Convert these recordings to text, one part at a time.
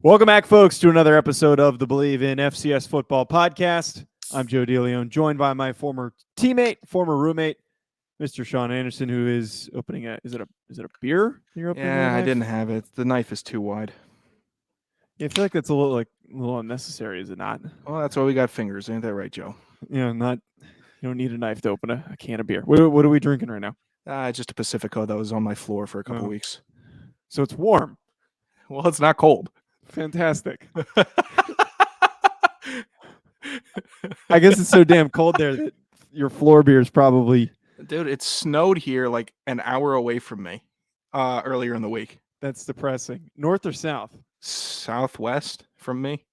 Welcome back, folks, to another episode of the Believe in FCS Football podcast. I'm Joe DeLeone, joined by my former teammate, former roommate, Mr. Sean Anderson, who is opening a. Is it a beer? You're opening? Yeah, I didn't have it. The knife is too wide. Yeah, I feel like that's a little unnecessary, is it not? Well, that's why we got fingers, ain't that right, Joe? You don't need a knife to open a can of beer. What are we drinking right now? Just a Pacifico that was on my floor for a couple weeks. So it's warm. Well, it's not cold. Fantastic. I guess it's so damn cold there that your floor beer is probably. Dude, it snowed here like an hour away from me earlier in the week. That's depressing. North or south? Southwest from me.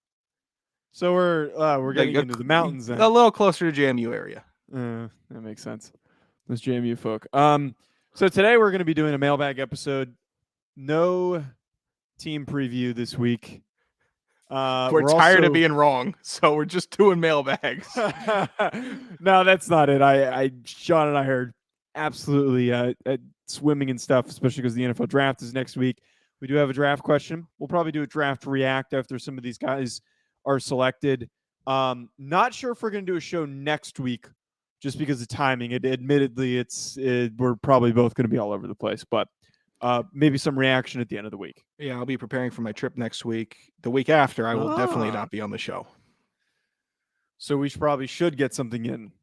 So we're getting into the mountains then. A little closer to JMU area. That makes sense. Those JMU folk. So today we're going to be doing a mailbag episode. No team preview this week. We're tired of being wrong, so we're just doing mailbags. No, that's not it. Sean and I are absolutely swimming and stuff, especially because the NFL draft is next week. We do have a draft question. We'll probably do a draft react after some of these guys are selected. Not sure if we're going to do a show next week just because of timing. Admittedly, we're probably both going to be all over the place, but maybe some reaction at the end of the week. Yeah, I'll be preparing for my trip next week. The week after, I will definitely not be on the show. So we probably should get something in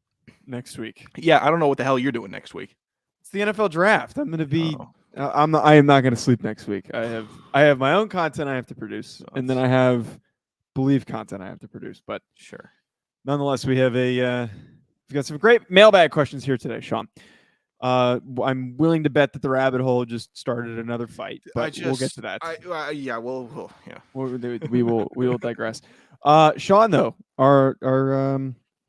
next week. Yeah, I don't know what the hell you're doing next week. It's the NFL draft. I'm going to be. I am not going to sleep next week. I have my own content I have to produce, and then I have Believe content I have to produce. But sure, nonetheless, we've got some great mailbag questions here today, Sean. I'm willing to bet that the rabbit hole just started another fight, but we'll get to that. We will digress. Sean, though, our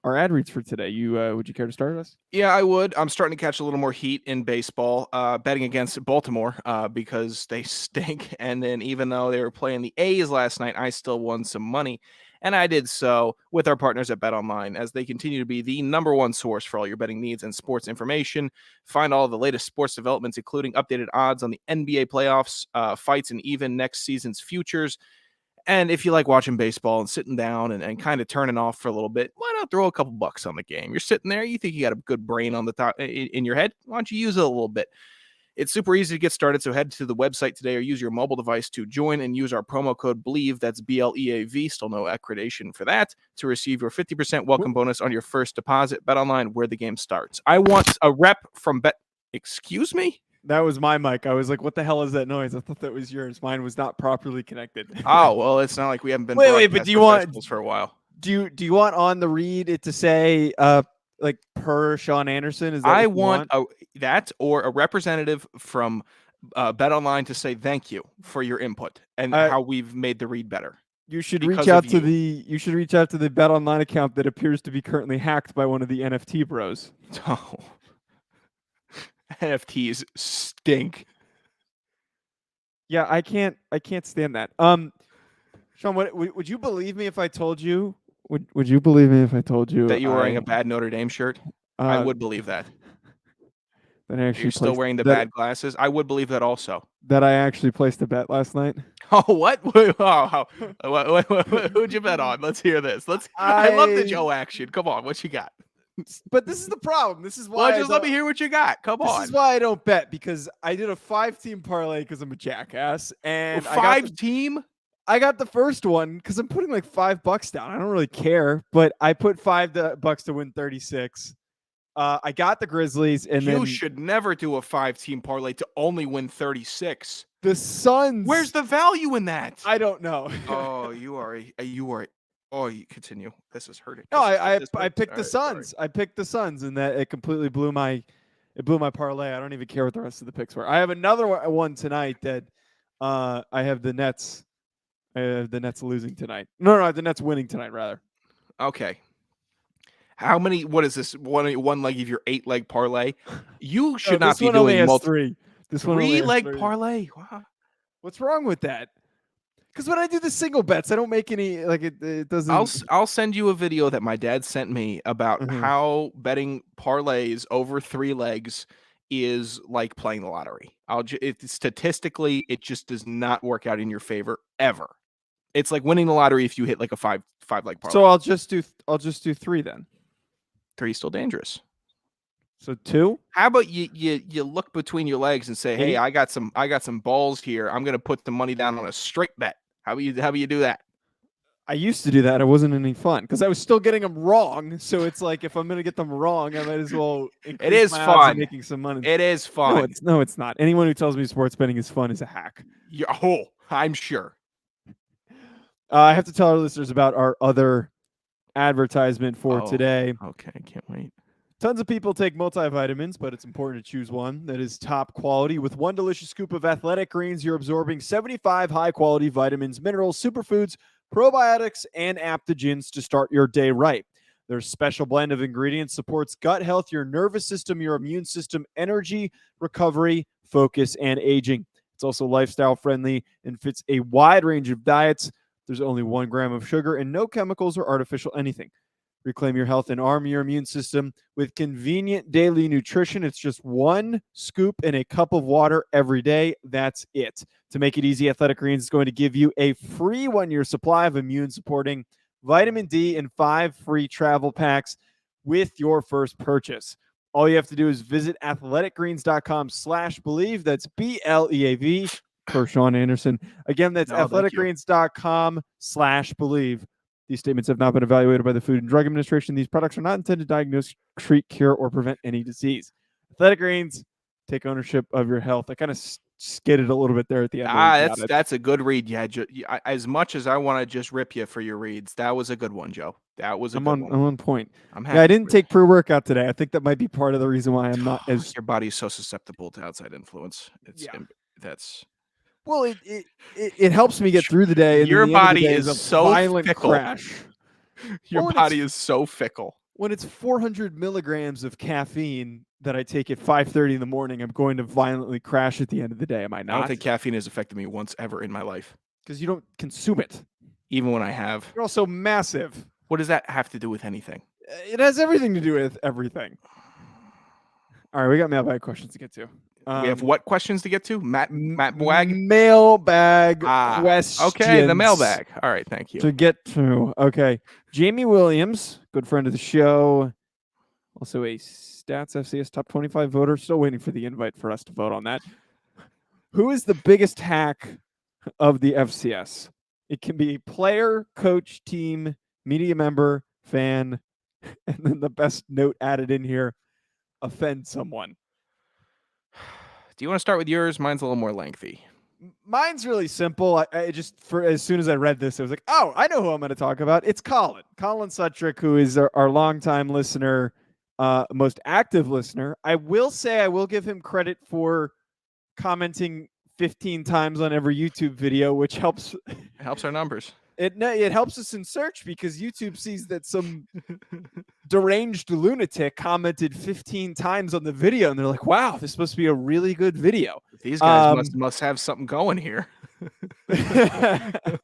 ad reads for today. Would you care to start us? Yeah, I would. I'm starting to catch a little more heat in baseball, betting against Baltimore because they stink. And then even though they were playing the A's last night, I still won some money. And I did so with our partners at BetOnline, as they continue to be the number one source for all your betting needs and sports information. Find all the latest sports developments, including updated odds on the NBA playoffs, fights, and even next season's futures. And if you like watching baseball and sitting down and kind of turning off for a little bit, why not throw a couple bucks on the game? You're sitting there, you think you got a good brain on the top in your head. Why don't you use it a little bit? It's super easy to get started, so head to the website today or use your mobile device to join and use our promo code BLEAV, that's BLEAV, still no accreditation for that, to receive your 50% welcome bonus on your first deposit. BetOnline, where the game starts. I want a rep from Excuse me? That was my mic. I was like, what the hell is that noise? I thought that was yours. Mine was not properly connected. Oh, well, it's not like we haven't been wait, but do you want for a while? Do you want on the read it to say like per Sean Anderson? Is that I want that or a representative from BetOnline to say thank you for your input and how we've made the read better. You should reach out to the BetOnline account that appears to be currently hacked by one of the NFT bros. Oh. NFTs stink. Yeah, I can't stand that. Sean, would you believe me if I told you? Would you believe me if I told you that you were wearing a bad Notre Dame shirt? I would believe that. That I actually you're still wearing the bad glasses. I would believe that also. That I actually placed a bet last night. Oh, what? Who'd you bet on? Let's hear this. I love the Joe action. Come on, what you got? But this is the problem. This is why. Well, just let me hear what you got. Come on. This is why I don't bet, because I did a 5-team parlay because I'm a jackass. And team? I got the first one because I'm putting like $5 down. I don't really care, but I put $5 to win 36. I got the Grizzlies, and you should never do a 5-team parlay to only win 36. The Suns. Where's the value in that? I don't know. Oh, you are. Oh, you continue. This is hurting. No, I picked the Suns. Sorry. I picked the Suns, and that it completely blew my parlay. I don't even care what the rest of the picks were. I have another one tonight that I have the Nets. I have the Nets losing tonight. No, I have the Nets winning tonight, rather. Okay. How many? What is this? One leg of your 8-leg parlay? You should not be doing three. This 3-leg parlay. Wow. What's wrong with that? Because when I do the single bets, I don't make any, like, it doesn't. I'll send you a video that my dad sent me about how betting parlays over 3 legs is like playing the lottery. Statistically, it just does not work out in your favor ever. It's like winning the lottery if you hit like a five leg parlay. So I'll just do 3 then. 3 is still dangerous. So 2. How about you look between your legs and say, hey, 8. I got some balls here. I'm gonna put the money down on a straight bet. How about you do that? I used to do that. It wasn't any fun because I was still getting them wrong. So it's like if I'm gonna get them wrong, I might as well increase is my odds of fun. making some money. It is fun. No, it's not. Anyone who tells me sports betting is fun is a hack. I'm sure. I have to tell our listeners about our other advertisement for today. Okay, I can't wait. Tons of people take multivitamins, but it's important to choose one that is top quality. With one delicious scoop of Athletic Greens, you're absorbing 75 high-quality vitamins, minerals, superfoods, probiotics, and adaptogens to start your day right. Their special blend of ingredients supports gut health, your nervous system, your immune system, energy, recovery, focus, and aging. It's also lifestyle-friendly and fits a wide range of diets. There's only 1 gram of sugar and no chemicals or artificial anything. Reclaim your health and arm your immune system with convenient daily nutrition. It's just 1 scoop in a cup of water every day. That's it. To make it easy, Athletic Greens is going to give you a free 1-year supply of immune-supporting vitamin D and 5 free travel packs with your first purchase. All you have to do is visit athleticgreens.com/believe. That's BLEAV for Sean Anderson. Again, that's athleticgreens.com/believe. These statements have not been evaluated by the Food and Drug Administration. These products are not intended to diagnose, treat, cure, or prevent any disease. Athletic Greens, take ownership of your health. I kind of skidded a little bit there at the end. That's a good read. Yeah, as much as I want to just rip you for your reads, that was a good one, Joe. That was a good one. I'm on point. I'm happy. Yeah, I didn't take pre-workout today. I think that might be part of the reason why I'm not as. Your body's so susceptible to outside influence. That's. Well, it helps me get through the day. And your the body end of the day is a so violent fickle. Crash. Your body is so fickle. When it's 400 milligrams of caffeine that I take at 5:30 in the morning, I'm going to violently crash at the end of the day. Am I not? I don't think caffeine has affected me once ever in my life. Because you don't consume it. Even when I have. You're also massive. What does that have to do with anything? It has everything to do with everything. All right, we got mailbag questions to get to. We have what questions to get to? Matt Wag? Mailbag questions. Okay, the mailbag. All right, thank you. To get to. Okay. Jamie Williams, good friend of the show. Also a Stats FCS top 25 voter. Still waiting for the invite for us to vote on that. Who is the biggest hack of the FCS? It can be player, coach, team, media member, fan, and then the best note added in here, offend someone. Do you want to start with yours? Mine's a little more lengthy. Mine's really simple. I just, as soon as I read this, I was like, oh, I know who I'm going to talk about. It's Colin Sutrick, who is our longtime listener, most active listener. I will say I will give him credit for commenting 15 times on every YouTube video, which helps. It helps our numbers. It helps us in search because YouTube sees that some deranged lunatic commented 15 times on the video, and they're like, wow, this is supposed to be a really good video. These guys must have something going here.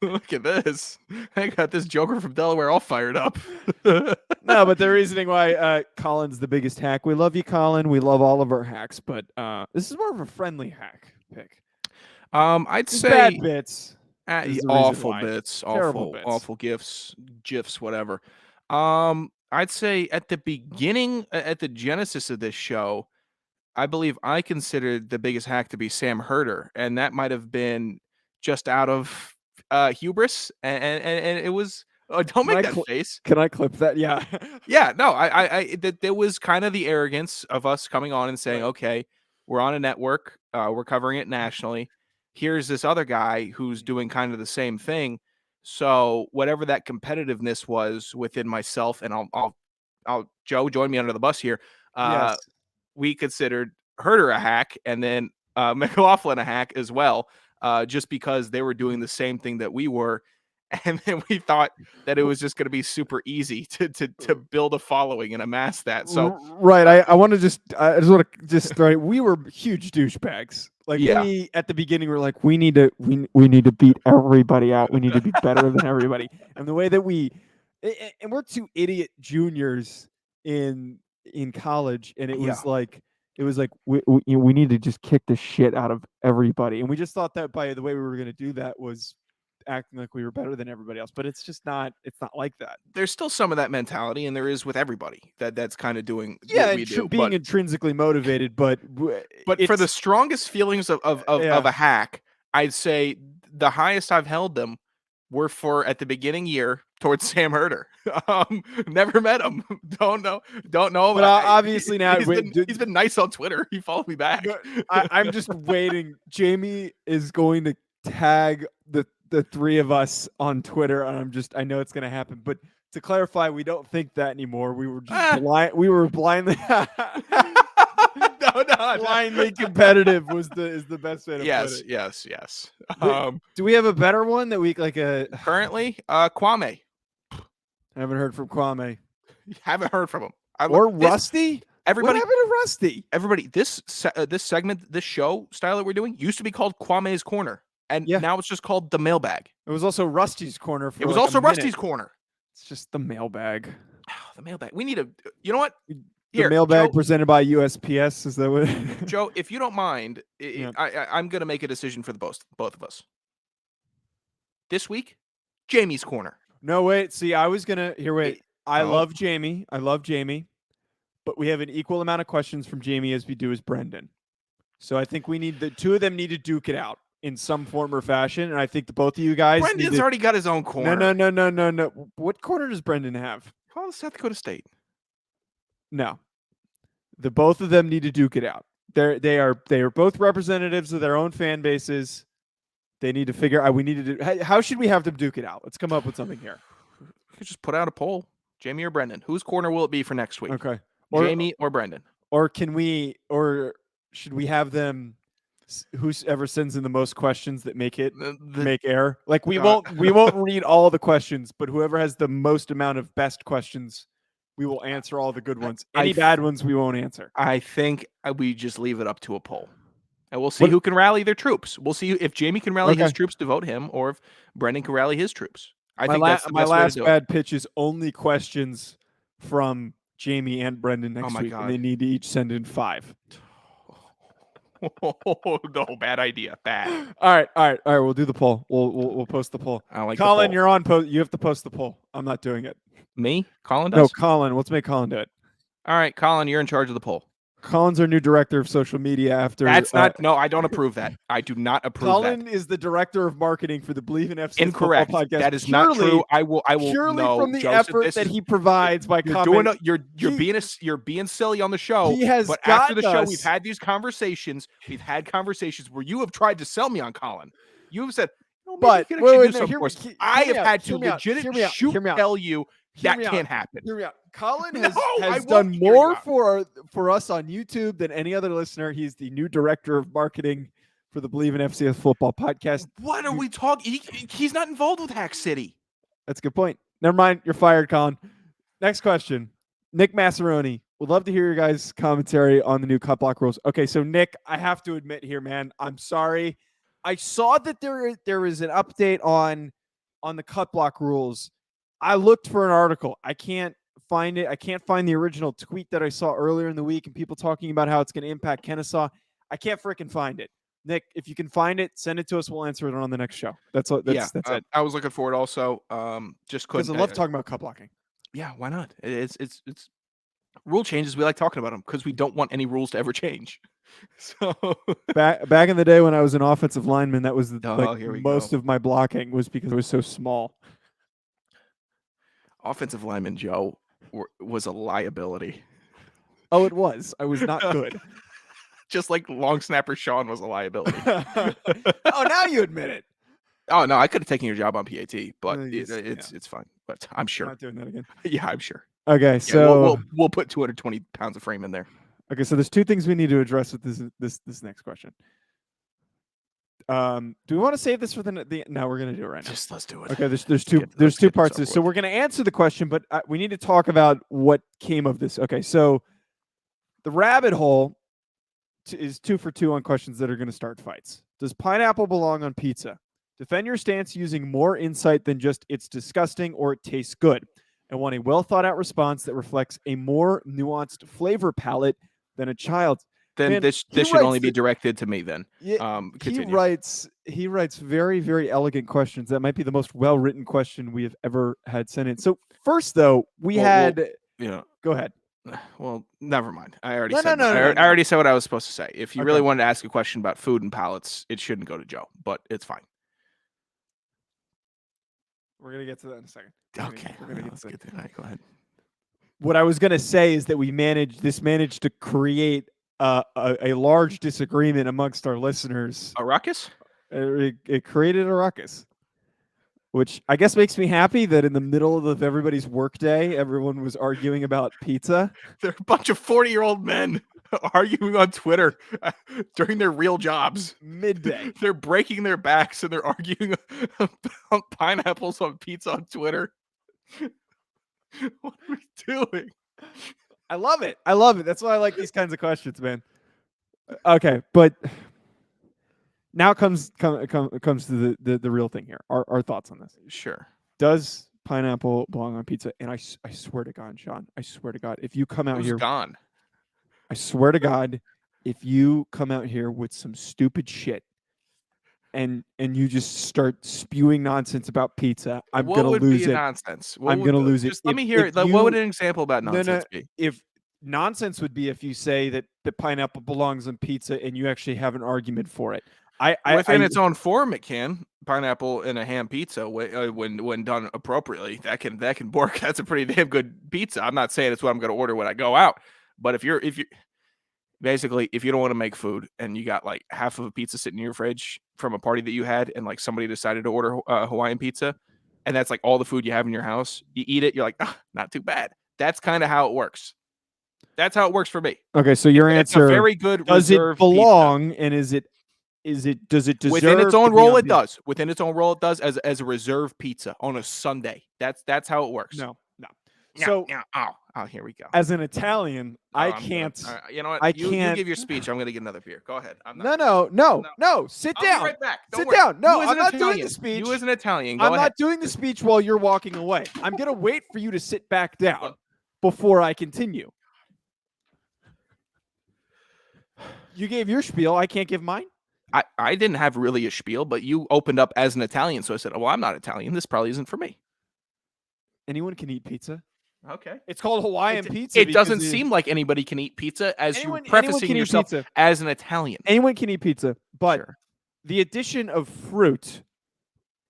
Look at this. I got this Joker from Delaware all fired up. No, but the reasoning why Colin's the biggest hack. We love you, Colin. We love all of our hacks, but this is more of a friendly hack pick. I'd say bad bits. Awful bits, awful gifs, whatever. I'd say at the beginning, at the genesis of this show, I believe I considered the biggest hack to be Sam Herder, and that might have been just out of hubris, and it was. Don't make that face. Can I clip that? Yeah, yeah. No, there was kind of the arrogance of us coming on and saying, okay, we're on a network, we're covering it nationally. Here's this other guy who's doing kind of the same thing. So whatever that competitiveness was within myself, and I'll Joe, join me under the bus here. Yes. We considered Herder a hack, and then McLaughlin a hack as well, just because they were doing the same thing that we were. And then we thought that it was just going to be super easy to build a following and amass that. So right, I want to just throw. We were huge douchebags. Like we at the beginning were like, we need to beat everybody out. We need to be better than everybody. And the way that and we're 2 idiot juniors in college, and it was like we need to just kick the shit out of everybody. And we just thought that by the way we were going to do that was acting like we were better than everybody else. But it's just not. It's not like that. There's still some of that mentality, and there is with everybody that's kind of doing Yeah, what we do. being intrinsically motivated, but for the strongest feelings of a hack, I'd say the highest I've held them were for at the beginning year towards Sam Herder. Never met him. Don't know. But obviously now he's been nice on Twitter. He followed me back. I'm just waiting. Jamie is going to tag the three of us on Twitter, and I know it's going to happen. But to clarify, we don't think that anymore. We were just we were blindly blindly competitive is the best way to put it. Yes. Do we have a better one that we like currently? Kwame. I haven't heard from Kwame. Haven't heard from him. Or Rusty? Everybody, what happened to Rusty? Everybody, this segment, this show style that we're doing used to be called Kwame's Corner, and now it's just called the Mailbag. It was also Rusty's Corner. It was also Rusty's Corner. It's just the Mailbag. The Mailbag. We need you know what? The Mailbag, Joe, presented by USPS. Is that what? Joe, if you don't mind, I'm going to make a decision for both of us. This week, Jamie's Corner. No, wait. See, I was going to... Here, wait. I love Jamie. But we have an equal amount of questions from Jamie as we do as Brendan. So I think we need... The two of them need to duke it out in some form or fashion. And I think both of you guys... Brendan's already got his own corner. No. What corner does Brendan have? Call South Dakota State. No. The both of them need to duke it out. They are both representatives of their own fan bases. They need to figure out. We need to do. How should we have them duke it out? Let's come up with something here. We could just put out a poll. Jamie or Brendan? Whose corner will it be for next week? Okay. Jamie or Brendan? Or can we? Or should we have them? Whoever sends in the most questions that make it make air. Like we won't read all the questions, but whoever has the most amount of best questions. We will answer all the good ones. Any bad ones, we won't answer. I think we just leave it up to a poll. And we'll see who can rally their troops. We'll see if Jamie can rally his troops to vote him or if Brendan can rally his troops. I think that's the best way to do it. My last bad pitch is only questions from Jamie and Brendan next week. God. And they need to each send in 5. No, bad idea. Bad. All right. We'll do the poll. We'll post the poll. I like Colin, you're on post. You have to post the poll. I'm not doing it. Me? Colin does? No, Colin. Let's make Colin do it. All right, Colin, you're in charge of the poll. Colin's our new director of social media after... That's not... No, I don't approve that. I do not approve Colin is the director of marketing for the Believe in FCS Incorrect. Football podcast. That is not true. I will purely no, from the Joseph, effort that he provides by commenting. You're being silly on the show. He has but after the show, we've had these conversations. We've had conversations where you have tried to sell me on Colin. You have said... But I have had to legitimately tell you that can't happen. Hear me out. Colin has done more for us on YouTube than any other listener. He's the new director of marketing for the Believe in FCS Football podcast. What are we talking? He's not involved with Hack City. That's a good point. Never mind. You're fired, Colin. Next question. Nick Massaroni. Would love to hear your guys' commentary on the new cut block rules. Okay, so Nick, I have to admit here, man, I'm sorry. I saw that there is an update on the cut block rules. I looked for an article. I can't find it. I can't find the original tweet that I saw earlier in the week and people talking about how it's going to impact Kennesaw. I can't freaking find it. Nick, if you can find it, send it to us. We'll answer it on the next show. That's it. I was looking for it also. Just couldn't. Because I love talking about cut blocking. Yeah, why not? It's rule changes. We like talking about them because we don't want any rules to ever change. So back in the day when I was an offensive lineman, that was most go. of my blocking was because it was so small. Offensive lineman Joe was a liability. Oh, it was. I was not good. Just like long snapper Sean was a liability. Oh, now you admit it. Oh no, I could have taken your job on PAT, but it's fine. But I'm sure. I'm not doing that again. Yeah, I'm sure. Okay, so we'll put 220 pounds of frame in there. Okay, so there's 2 things we need to address with this next question. Do we want to save this for the? No, we're gonna do it right now. Just let's do it. Okay, there's two parts to this. So we're gonna answer the question, but we need to talk about what came of this. Okay, so the rabbit hole is 2 for 2 on questions that are gonna start fights. Does pineapple belong on pizza? Defend your stance using more insight than just it's disgusting or it tastes good. I want a well thought out response that reflects a more nuanced flavor palette than a child's. Then Man, this he should only writes be directed to me then. Yeah, he Continue. writes very, very elegant questions. That might be the most well-written question we have ever had sent in. So first, though, we had. Go ahead. Well, never mind. I already No, said no, no, no, I no. already said what I was supposed to say. If you really Okay. wanted to ask a question about food and palates, it shouldn't go to Joe, but it's fine. We're gonna get to that in a second. Okay. We're gonna Let's get to that. Go ahead. What I was gonna say is that we managed to create a large disagreement amongst our listeners. A ruckus? It created a ruckus, which I guess makes me happy that in the middle of everybody's workday, everyone was arguing about pizza. They're a bunch of 40-year-old men arguing on Twitter during their real jobs. Midday. They're breaking their backs and they're arguing about pineapples on pizza on Twitter. What are we doing? I love it. That's why I like these kinds of questions, man. Okay, but now comes to the real thing here. Our thoughts on this. Sure. Does pineapple belong on pizza? And I swear to God, Sean, I swear to God, if you come out here, gone. I swear to God, if you come out here with some stupid shit and you just start spewing nonsense about pizza, I'm gonna lose it. Nonsense? I'm gonna lose it. Just let me hear it. What would an example about nonsense be? If nonsense would be if you say that the pineapple belongs on pizza and you actually have an argument for it. Within its own form, it can. Pineapple in a ham pizza, when done appropriately, that can work. That's a pretty damn good pizza. I'm not saying it's what I'm going to order when I go out, but if you basically, if you don't want to make food and you got like half of a pizza sitting in your fridge from a party that you had, and like somebody decided to order Hawaiian pizza, and that's like all the food you have in your house, you eat it, you're like, not too bad. That's kind of how it works. That's how it works for me. Okay, so your answer: it's a very good. Does it belong, pizza. and does it deserve within its own role? It does. Within its own role, it does as a reserve pizza on a Sunday. That's how it works. No. So here we go. As an Italian, I can't. You know what? You give your speech. I'm going to get another beer. Go ahead. No. Sit down. I'll be right back. Sit down. No, I'm not doing the speech. You as an Italian. I'm not doing the speech while you're walking away. I'm going to wait for you to sit back down before I continue. You gave your spiel. I can't give mine. I didn't have really a spiel, but you opened up as an Italian, so I said, "Well, I'm not Italian. This probably isn't for me." Anyone can eat pizza. Okay. It's called Hawaiian pizza. It doesn't seem like anybody can eat pizza, as you're prefacing yourself as an Italian. Anyone can eat pizza, but the addition of fruit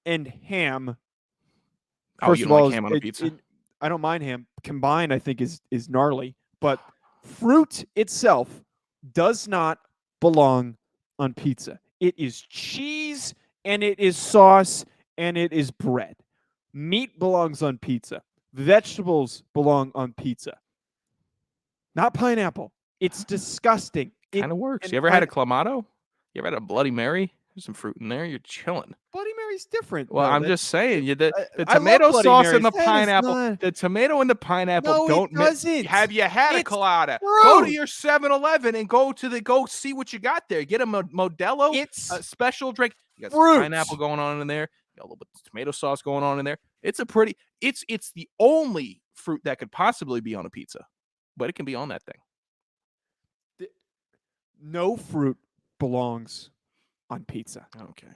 and ham. First you of don't all, like ham on a pizza? I don't mind ham. Combined, I think is gnarly. But fruit itself does not belong on pizza. It is cheese and it is sauce and it is bread. Meat belongs on pizza. Vegetables belong on pizza. Not pineapple. It's disgusting. It kind of works. You ever had a Clamato? You ever had a Bloody Mary? There's some fruit in there. You're chilling. Bloody Mary's different. Well, I'm just saying, the tomato sauce and the pineapple, the tomato and the pineapple don't mix. Have you had a colada? Go to your 7-Eleven and go see what you got there. Get a Modelo, a special drink. You got some pineapple going on in there. You got a little bit of tomato sauce going on in there. It's the only fruit that could possibly be on a pizza, but it can be on that thing. No fruit belongs on pizza. Okay.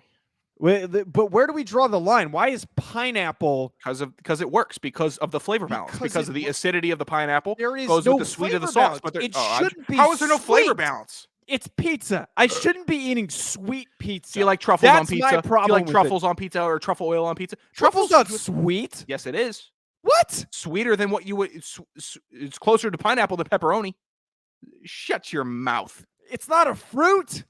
But where do we draw the line? Why is pineapple? Because it works. Because of the flavor balance. Because of the acidity of the pineapple. There is goes no with the sweet of the balance. sauce. But it shouldn't be. How is there no flavor balance? It's pizza. I shouldn't be eating sweet pizza. Do you like truffles on pizza? My problem. Do you like truffles on pizza or truffle oil on pizza? Truffles not sweet. Yes, it is. What? Sweeter than what you would. It's closer to pineapple than pepperoni. Shut your mouth. It's not a fruit.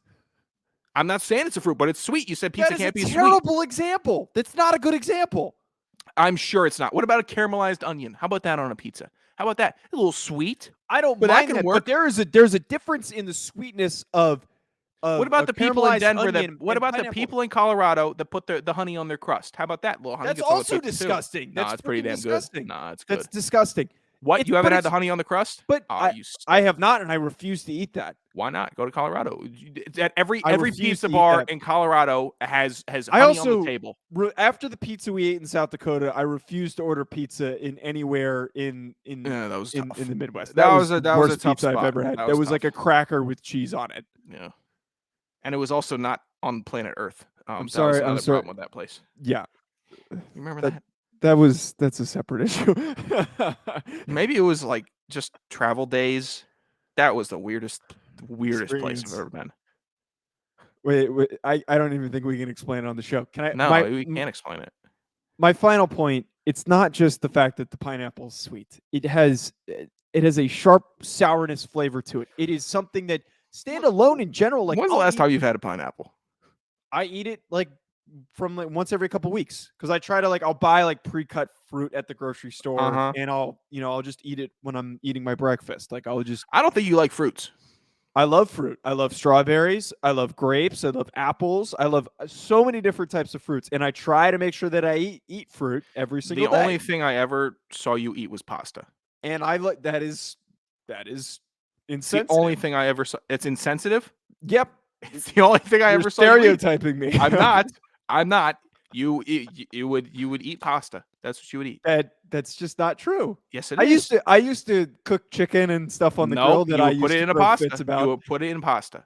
I'm not saying it's a fruit, but it's sweet. You said pizza can't be sweet. That's a terrible example. That's not a good example. I'm sure it's not. What about a caramelized onion? How about that on a pizza? How about that? A little sweet. I don't mind that, but there's a difference in the sweetness of what about the people in Denver what about pineapple? The people in Colorado that put the honey on their crust? How about that? Little honey That's also disgusting. No, it's pretty damn disgusting. good. No, it's good. That's disgusting. What? You haven't but had the honey on the crust? But Oh, I have not, and I refuse to eat that. Why not? Go to Colorado. At every refuse pizza to eat bar that. in Colorado has I honey on the also table. After the pizza we ate in South Dakota, I refused to order pizza in anywhere in Yeah, that was tough. the Midwest. That was was the a worst tough pizza I've spot. ever had. That That was was like a tough. cracker with cheese on it. Yeah, and it was also not on planet Earth. I'm That was sorry. another problem with that place. Yeah, You remember that? That's a separate issue. Maybe it was like just travel days. That was the weirdest place Experience. I've ever been. Wait, I don't even think we can explain it on the show. Can I? No, we can't explain it. My final point, it's not just the fact that the pineapple is sweet. It has a sharp sourness flavor to it. It is something that standalone in general. Like, when's the last time you've had a pineapple? I eat it from once every couple weeks because I try to I'll buy pre-cut fruit at the grocery store and I'll just eat it when I'm eating my breakfast. I don't think you like fruits. I love fruit. I love strawberries. I love grapes. I love apples. I love so many different types of fruits, and I try to make sure that I eat fruit every single day. The only thing I ever saw you eat was pasta, and I like that is insensitive. The only thing I ever saw. It's insensitive. Yep, it's the only thing I ever saw. Stereotyping me. I'm not. You would eat pasta. That's what you would eat. That's just not true. Yes, it is. I used to cook chicken and stuff on the grill that I used put it to in a throw pasta. fits about. You would put it in pasta.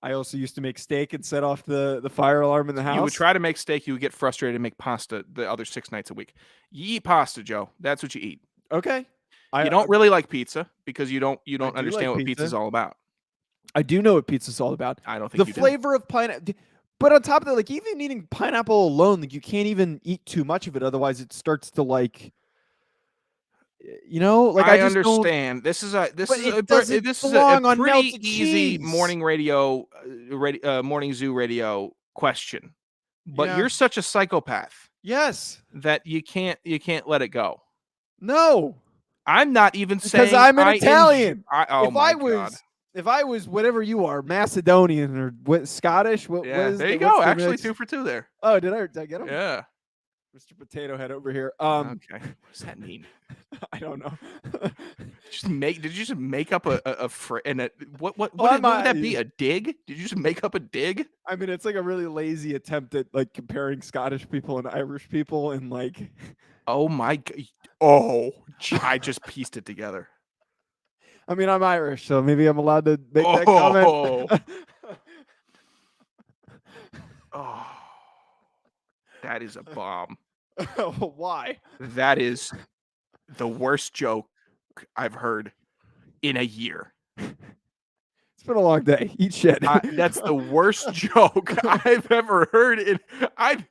I also used to make steak and set off the fire alarm in the house. You would try to make steak. You would get frustrated and make pasta the other 6 nights a week. You eat pasta, Joe. That's what you eat. Okay. You don't really like pizza because you don't understand like what pizza's all about. I do know what pizza's all about. I don't think the flavor of pineapple. But on top of that, even eating pineapple alone, you can't even eat too much of it. Otherwise, it starts to I just understand. This is a pretty easy morning morning zoo radio question. But you're such a psychopath. Yes. That you can't let it go. No. I'm not even saying because I'm an Italian. God. If I was whatever you are, Macedonian or Scottish, what is there you go. Actually, 2 for 2 there. Oh, did I get him? Yeah. Mr. Potato Head over here. Okay. What does that mean? I don't know. Did you just make up what would that be? A dig? Did you just make up a dig? I mean, it's a really lazy attempt at comparing Scottish people and Irish people and Oh my God. Oh, I just pieced it together. I mean, I'm Irish, so maybe I'm allowed to make that comment. Oh, that is a bomb. Why? That is the worst joke I've heard in a year. It's been a long day. Eat shit. That's the worst joke I've ever heard. I'm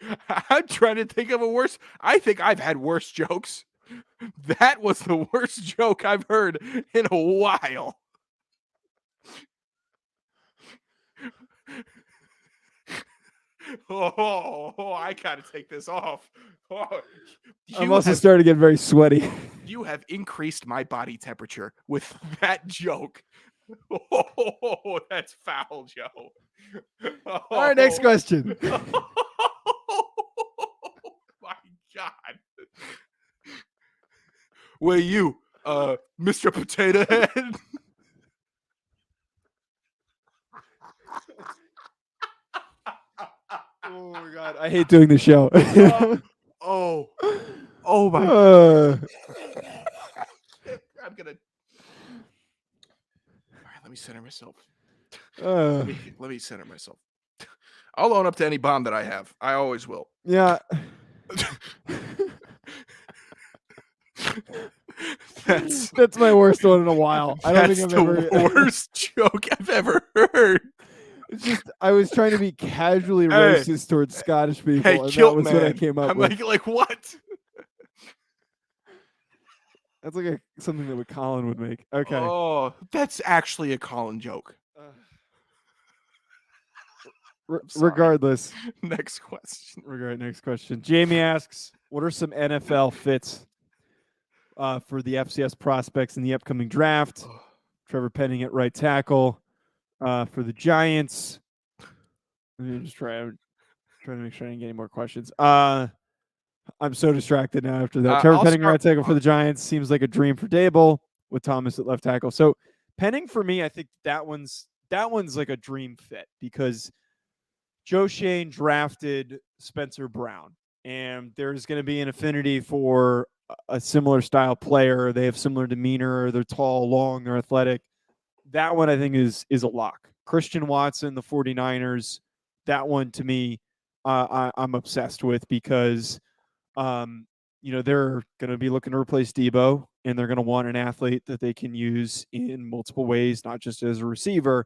trying to think of a worse. I think I've had worse jokes. That was the worst joke I've heard in a while. Oh, I gotta take this off. Oh, I'm also starting to get very sweaty. You have increased my body temperature with that joke. Oh, that's foul, Joe. All right, next question. Oh my God. Where you, Mr. Potato Head? Oh my God, I hate doing the show. Oh my God. I'm gonna. All right, let me center myself. Let me center myself. I'll own up to any bomb that I have. I always will. Yeah. That's my worst one in a while. I don't think I've the worst joke I've ever heard. It's just I was trying to be casually racist towards Scottish people, and that was what I came up with. I'm like what? That's something that Colin would make. Okay. Oh, that's actually a Colin joke. Regardless. Next question. Next question. Jamie asks, what are some NFL fits for the FCS prospects in the upcoming draft? Trevor Penning at right tackle. For the Giants. Let me just try to make sure I didn't get any more questions. I'm so distracted now after that. Trevor I'll Penning, right start. tackle for the Giants, seems like a dream for Dable with Thomas at left tackle. So Penning for me, I think that one's like a dream fit because Joe Shane drafted Spencer Brown, and there's going to be an affinity for a similar style player. They have similar demeanor. They're tall, long, they're athletic. That one I think is a lock. Christian Watson, the 49ers, that one to me, I'm obsessed with because, they're going to be looking to replace Debo, and they're going to want an athlete that they can use in multiple ways, not just as a receiver.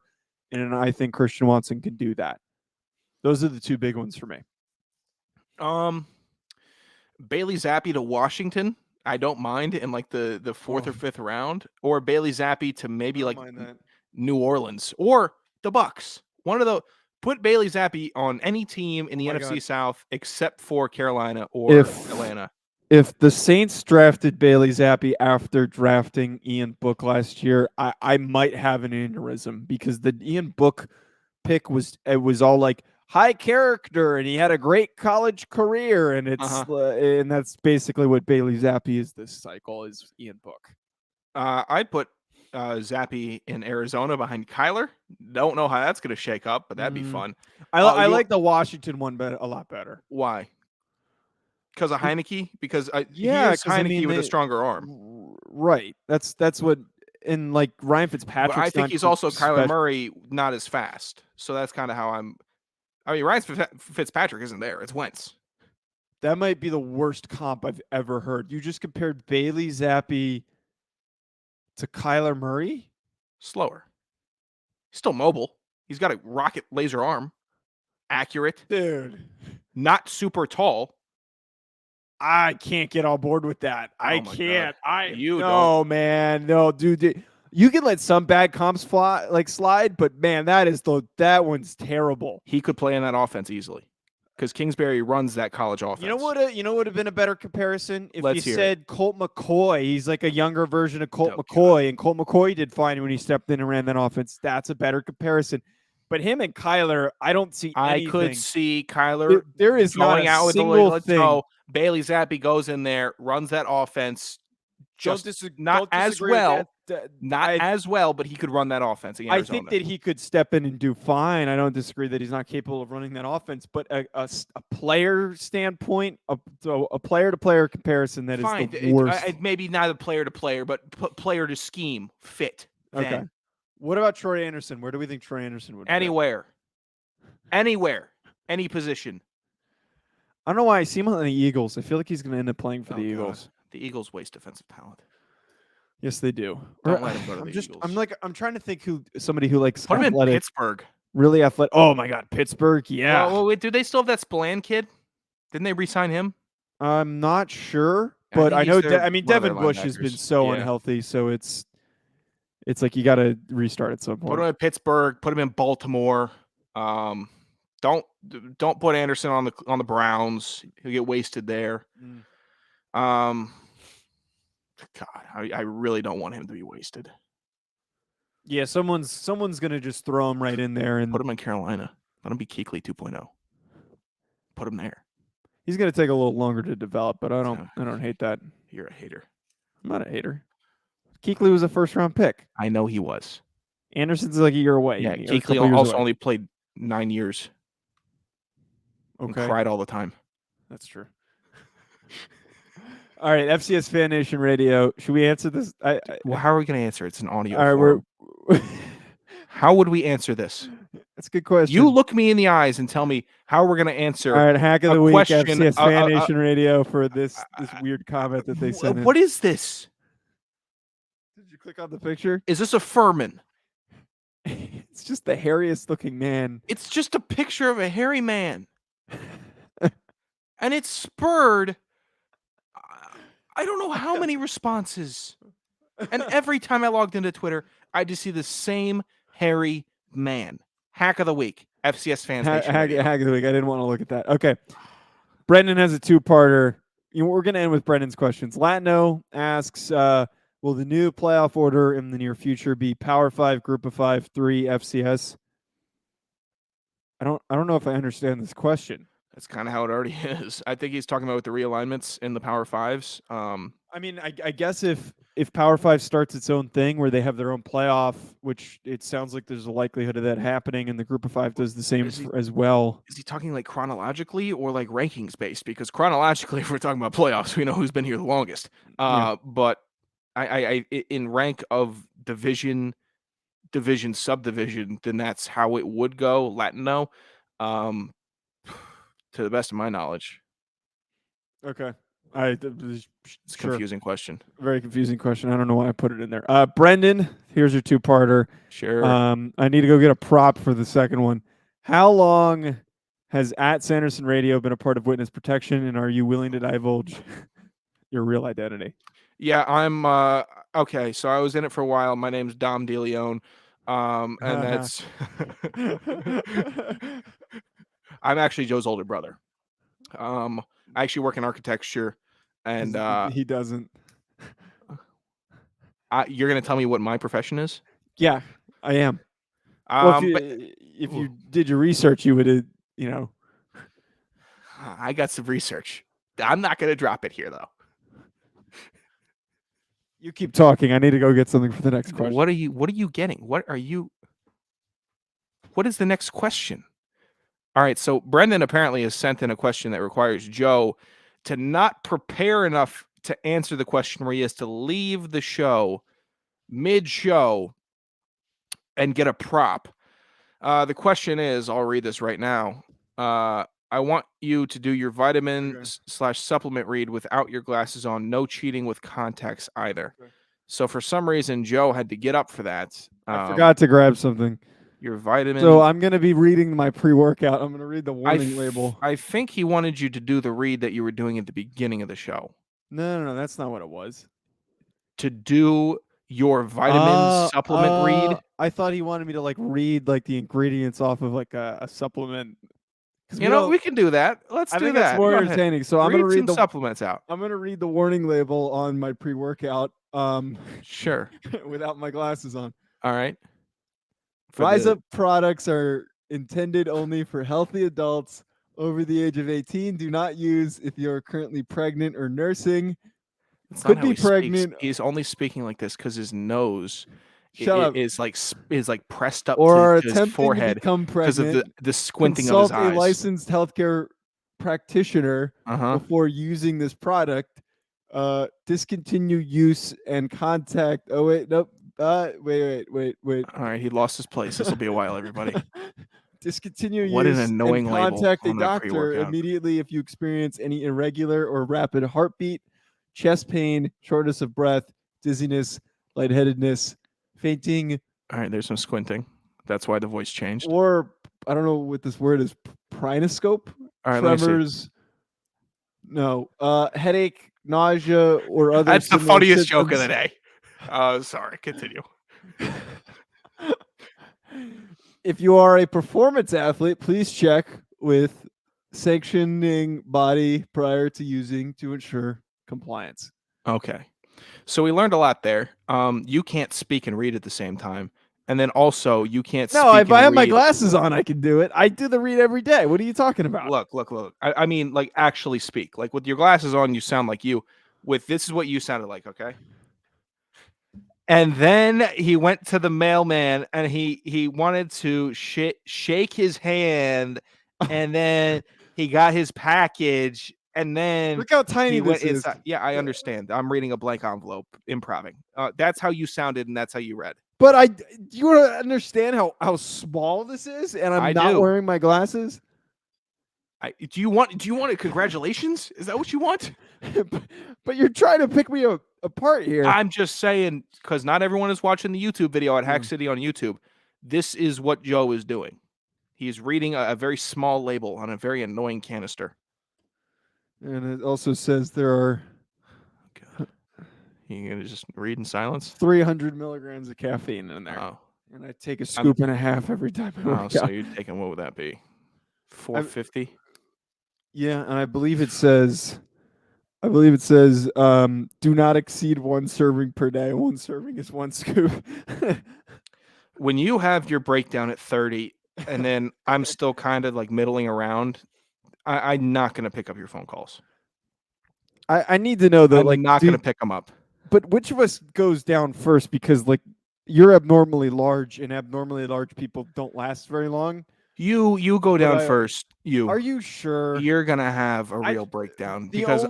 And I think Christian Watson can do that. Those are the two big ones for me. Bailey Zappi to Washington. I don't mind in like the fourth or fifth round, or Bailey Zappi to maybe like New Orleans or the Bucks. One of the put Bailey Zappi on any team in the NFC South except for Carolina or Atlanta. If the Saints drafted Bailey Zappi after drafting Ian Book last year, I might have an aneurysm because the Ian Book pick was all like high character and he had a great college career, and and that's basically what Bailey Zappi is this cycle is Ian Book. I'd put Zappi in Arizona behind Kyler. Don't know how that's going to shake up, but that'd be fun. I like the Washington one a lot better. Why? Because of Heineke? Because he is Heineke with a stronger arm. Right. That's what. And like Ryan Fitzpatrick. But I think he's also Kyler Murray, not as fast. So that's kind of how Ryan Fitzpatrick isn't there. It's Wentz. That might be the worst comp I've ever heard. You just compared Bailey Zappi to Kyler Murray? Slower. He's still mobile. He's got a rocket laser arm. Accurate. Dude. Not super tall. I can't get on board with that. I can't. Don't. Man. No, dude. You can let some bad comps slide, but man, that one's terrible. He could play in that offense easily because Kingsbury runs that college offense. You know what would have been a better comparison if you said Colt McCoy. He's like a younger version of Colt McCoy, and Colt McCoy did fine when he stepped in and ran that offense. That's a better comparison. But him and Kyler, I don't see anything. I could see Kyler there is going not out with a single thing. So Bailey Zappi goes in there, runs that offense. Not as well, but he could run that offense. I think that he could step in and do fine. I don't disagree that he's not capable of running that offense, but a player standpoint, a player-to-player comparison that fine. Is the worst. Maybe not a player-to-player, but player to scheme fit. Okay. Then. What about Troy Anderson? Where do we think Troy Anderson would Anywhere, any position. I don't know why I see him on the Eagles. I feel like he's going to end up playing for the Eagles. The Eagles waste defensive talent. Yes, they do. Don't let him go to the Eagles. I'm trying to think somebody who likes put him athletic, in Pittsburgh. Really athletic. Oh my God, Pittsburgh. Yeah. Well, wait, do they still have that Spillane kid? Didn't they re-sign him? I'm not sure, but I know. Devin Bush has been so unhealthy, so it's like you got to restart at some point. Put him in Pittsburgh. Put him in Baltimore. Don't put Anderson on the Browns. He'll get wasted there. God, I really don't want him to be wasted. Yeah, someone's gonna just throw him right in there and put him in Carolina. Let him be Kuechly 2.0. Put him there. He's gonna take a little longer to develop, but I don't hate that. You're a hater. I'm not a hater. Kuechly was a first-round pick. I know he was. Anderson's like a year away. Yeah, Kuechly also only played 9 years. Okay. And cried all the time. That's true. All right, FCS Fan Nation Radio. Should we answer this? Well, how are we going to answer? It's an audio. All right, how would we answer this? That's a good question. You look me in the eyes and tell me how we're going to answer. All right, hack of the week, FCS Fan Nation Radio for this weird comment that they sent in. What is this? Did you click on the picture? Is this a Furman? It's just the hairiest looking man. It's just a picture of a hairy man. And it spurred, I don't know how many responses. And every time I logged into Twitter, I just see the same hairy man. Hack of the week. FCS Fans Nation. Hack of the week. I didn't want to look at that. Okay. Brendan has a two-parter. We're going to end with Brendan's questions. Latino asks, will the new playoff order in the near future be Power 5, Group of 5, 3 FCS? I don't know if I understand this question. That's kind of how it already is. I think he's talking about with the realignments in the Power Fives. I mean, I guess if Power Five starts its own thing where they have their own playoff, which it sounds like there's a likelihood of that happening, and the Group of Five does the same as well. Is he talking like chronologically or like rankings based? Because chronologically, if we're talking about playoffs, we know who's been here the longest. Yeah. But in rank of division, subdivision, then that's how it would go. Latino, to the best of my knowledge. Okay. It's a Sure. confusing question. Very confusing question. I don't know why I put it in there. Brendan, here's your two-parter. Sure. I need to go get a prop for the second one. How long has at Sanderson Radio been a part of witness protection, and are you willing to divulge your real identity? Yeah, I'm okay. So I was in it for a while. My name's Dom DeLeone, and that's I'm actually Joe's older brother. I actually work in architecture, and he doesn't. you're gonna tell me what my profession is? Yeah, I am. Well, But if you did your research, you would have, I got some research. I'm not gonna drop it here though. You keep talking. I need to go get something for the next question. What are you getting? What is the next question? All right, so Brendan apparently has sent in a question that requires Joe to not prepare enough to answer the question, where he has to leave the show mid-show and get a prop. The question is, I'll read this right now. I want you to do your vitamin/supplement read without your glasses on. No cheating with contacts either. Okay. So for some reason, Joe had to get up for that. I forgot to grab something. Your vitamin. So I'm going to be reading my pre-workout. I'm going to read the warning label. I think he wanted you to do the read that you were doing at the beginning of the show. No, that's not what it was. To do your vitamin supplement read. I thought he wanted me to read the ingredients off of a supplement. We can do that. Let's do that. I think that's more entertaining. So I'm going to read some supplements out. I'm going to read the warning label on my pre-workout. Sure. Without my glasses on. All right. Rise Up products are intended only for healthy adults over the age of 18. Do not use if you're currently pregnant or nursing. Could be pregnant. He's only speaking like this because his nose is pressed up or to his forehead because of the squinting of his eyes. Consult a licensed healthcare practitioner before using this product. Discontinue use and contact. Oh wait, nope. Wait. All right, he lost his place. This will be a while, everybody. Discontinue what use an annoying and contact a doctor immediately if you experience any irregular or rapid heartbeat, chest pain, shortness of breath, dizziness, lightheadedness, fainting. All right, there's some squinting. That's why the voice changed. Or I don't know what this word is. Prinoscope. All right, tremors. No. Headache, nausea, or other. That's the funniest joke of the day. Sorry, continue. If you are a performance athlete, please check with sanctioning body prior to using to ensure compliance. Okay. So we learned a lot there. You can't speak and read at the same time. And then also you can't speak. No, if I have my glasses on, I can do it. I do the read every day. What are you talking about? Look. I mean, actually speak. With your glasses on, you sound like you. This is what you sounded like, okay? And then he went to the mailman and he wanted to shake his hand, and then he got his package, and then look how tiny this is. Yeah, I understand. I'm reading a blank envelope, improving. That's how you sounded, and that's how you read. But do you want to understand how small this is? And I'm not wearing my glasses. Do you want it? Congratulations? Is that what you want? but you're trying to pick me apart here. I'm just saying, because not everyone is watching the YouTube video at Hack City on YouTube. This is what Joe is doing. He's reading a very small label on a very annoying canister. And it also says there are. God. You gonna just read in silence? 300 milligrams of caffeine in there. Oh. And I take a scoop and a half every time I work so out. you're taking, what would that be? 450? Yeah, and I believe it says do not exceed 1 serving per day. 1 serving is 1 scoop. When you have your breakdown at 30 and then I'm still kind of middling around, I'm not going to pick up your phone calls. I need to know though. I'm not going to pick them up. But which of us goes down first? Because like you're abnormally large, and abnormally large people don't last very long. You go down first. Are you sure? You're gonna have a real breakdown The because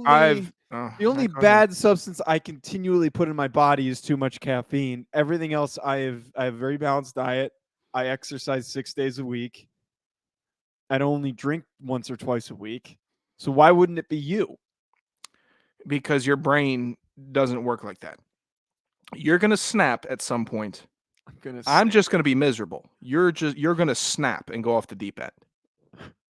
only bad substance I continually put in my body is too much caffeine. Everything else, I have a very balanced diet. I exercise 6 days a week. I'd only drink once or twice a week. So why wouldn't it be you? Because your brain doesn't work like that. You're gonna snap at some point. I'm just gonna be miserable. You're gonna snap and go off the deep end.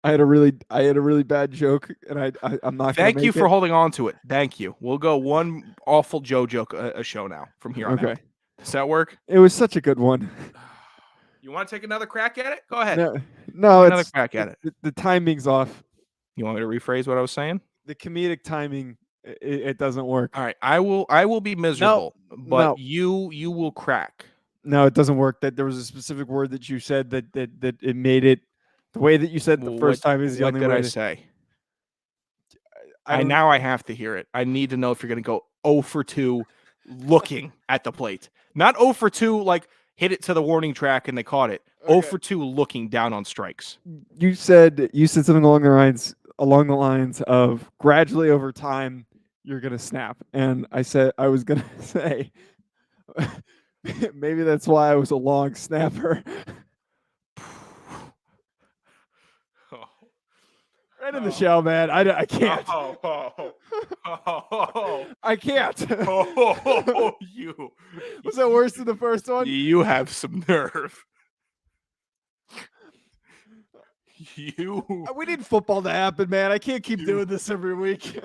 I had a really bad joke, and I'm not. Thank you for holding on to it. Thank you. We'll go one awful Joe joke a show now from here on out. Does that work? It was such a good one. You want to take another crack at it? Go ahead. No, another crack at it. The timing's off. You want me to rephrase what I was saying? The comedic timing, it doesn't work. All right, I will be miserable, but you will crack. No, it doesn't work. That there was a specific word that you said that it made it. The way that you said it the first time is the only way. What did I say? Now I have to hear it. I need to know if you're going to go 0 for 2 looking at the plate. Not 0 for 2 like hit it to the warning track and they caught it. Okay. 0 for 2 looking down on strikes. You said something along the lines of gradually over time you're going to snap. And I said I was going to say maybe that's why I was a long snapper. Right in the shell, man. I can't. I can't. You. Was that worse than the first one? You have some nerve. We need football to happen, man. I can't keep doing this every week.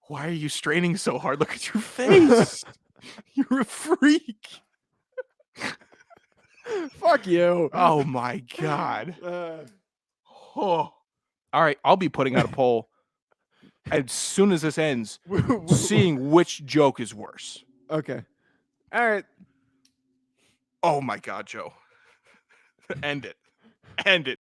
Why are you straining so hard? Look at your face. You're a freak. Fuck you. Oh my God. All right, I'll be putting out a poll as soon as this ends, seeing which joke is worse. Okay. All right. Oh my God, Joe. End it. End it.